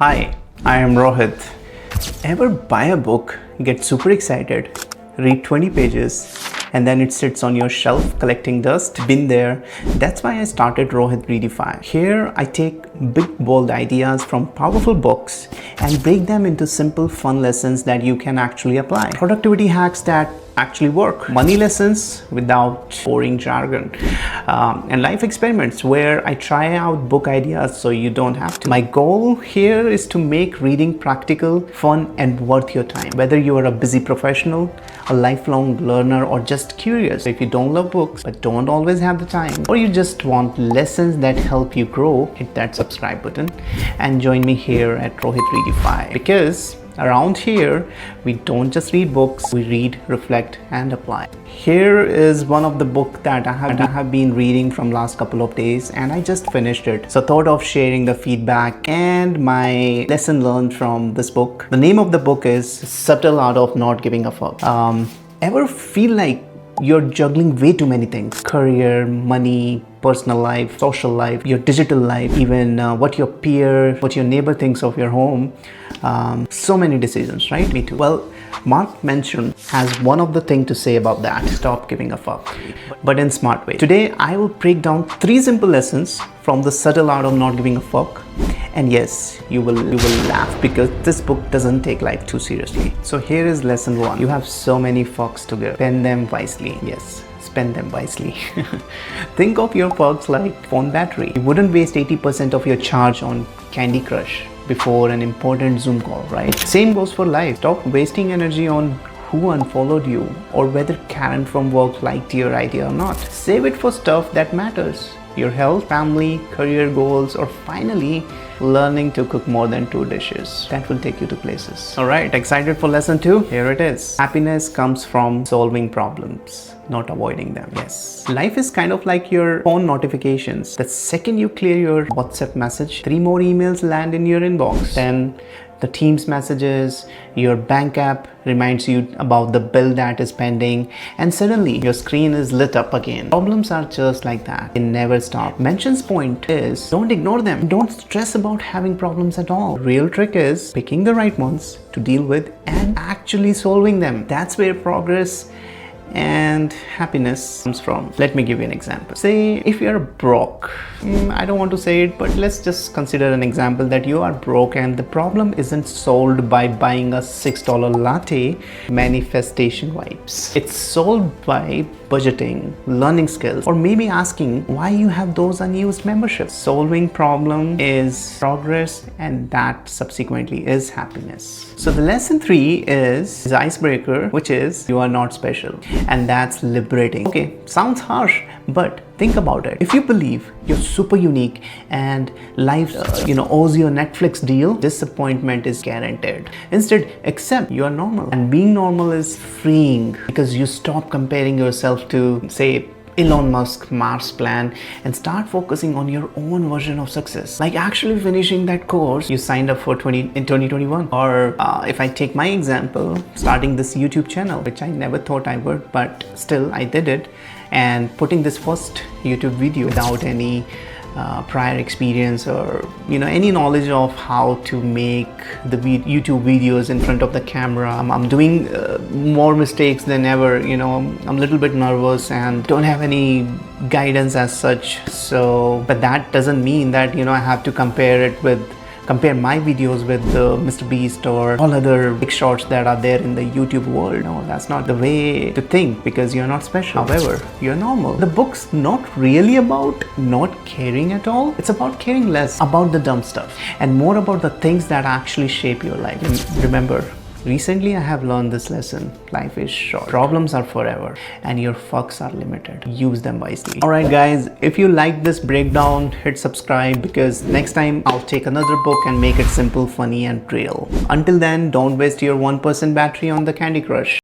Hi, I am Rohit. Ever buy a book, get super excited, read 20 pages, and then it sits on your shelf collecting dust? Been there. That's why I started Rohit Redefine. Here I take big bold ideas from powerful books and break them into simple fun lessons that you can actually apply. Productivity hacks that actually work, money lessons without boring jargon, and life experiments where I try out book ideas so you don't have to. My goal here is to make reading practical, fun, and worth your time. Whether you are a busy professional, a lifelong learner, or just curious. If you don't love books but don't always have the time, or you just want lessons that help you grow, hit that subscribe button and join me here at Rohit Redefine, because around here, we don't just read books, we read, reflect, and apply. Here is one of the book that I have been reading from last couple of days, and I just finished it. So thought of sharing the feedback and my lesson learned from this book. The name of the book is Subtle Art of Not Giving a Fuck. Ever feel like you're juggling way too many things? Career, money, personal life, social life, your digital life, even what your neighbor thinks of your home. So many decisions, right? Me too. Well, Mark Manson has one of the things to say about that. Stop giving a fuck, but in smart way. Today, I will break down 3 simple lessons from the subtle art of not giving a fuck. And yes, you will laugh because this book doesn't take life too seriously. So here is lesson 1. You have so many fucks to give. Spend them wisely. Yes. Spend them wisely. Think of your perks like phone battery. You wouldn't waste 80% of your charge on Candy Crush before an important Zoom call, right? Same goes for life. Stop wasting energy on who unfollowed you or whether Karen from work liked your idea or not. Save it for stuff that matters. Your health, family, career goals, or finally learning to cook more than 2 dishes. That will take you to places. Alright, excited for lesson 2? Here it is. Happiness comes from solving problems, not avoiding them. Yes. Life is kind of like your phone notifications. The second you clear your WhatsApp message, 3 more emails land in your inbox. Then the Teams messages, your bank app reminds you about the bill that is pending, and suddenly your screen is lit up again. Problems are just like that. They never stop. Manson's point is, don't ignore them. Don't stress about having problems at all. Real trick is picking the right ones to deal with and actually solving them. That's where progress and happiness comes from. Let me give you an example. Say if you're broke, I don't want to say it, but let's just consider an example that you are broke and the problem isn't solved by buying a $6 latte manifestation vibes. It's solved by budgeting, learning skills, or maybe asking why you have those unused memberships. Solving problem is progress, and that subsequently is happiness. So the lesson 3 is icebreaker, which is you are not special, and that's liberating. Okay, sounds harsh, but think about it. If you believe you're super unique and life owes you a Netflix deal, disappointment is guaranteed. Instead, accept you are normal, and being normal is freeing because you stop comparing yourself to, say, Elon Musk Mars plan and start focusing on your own version of success, like actually finishing that course you signed up for in 2021. Or if I take my example, starting this YouTube channel, which I never thought I would, but still I did it, and putting this first YouTube video without any prior experience or any knowledge of how to make the YouTube videos in front of the camera. I'm doing more mistakes than ever. I'm a little bit nervous and don't have any guidance as such. So, but that doesn't mean that I have to compare my videos with Mr. Beast or all other big shots that are there in the YouTube world. No, that's not the way to think, because you're not special. However, you're normal. The book's not really about not caring at all. It's about caring less about the dumb stuff and more about the things that actually shape your life. And remember, recently I have learned this lesson. Life is short. Problems are forever and your fucks are limited. Use them wisely. Alright guys, if you like this breakdown, hit subscribe, because next time I'll take another book and make it simple, funny, and real. Until then, don't waste your 1% battery on the Candy Crush.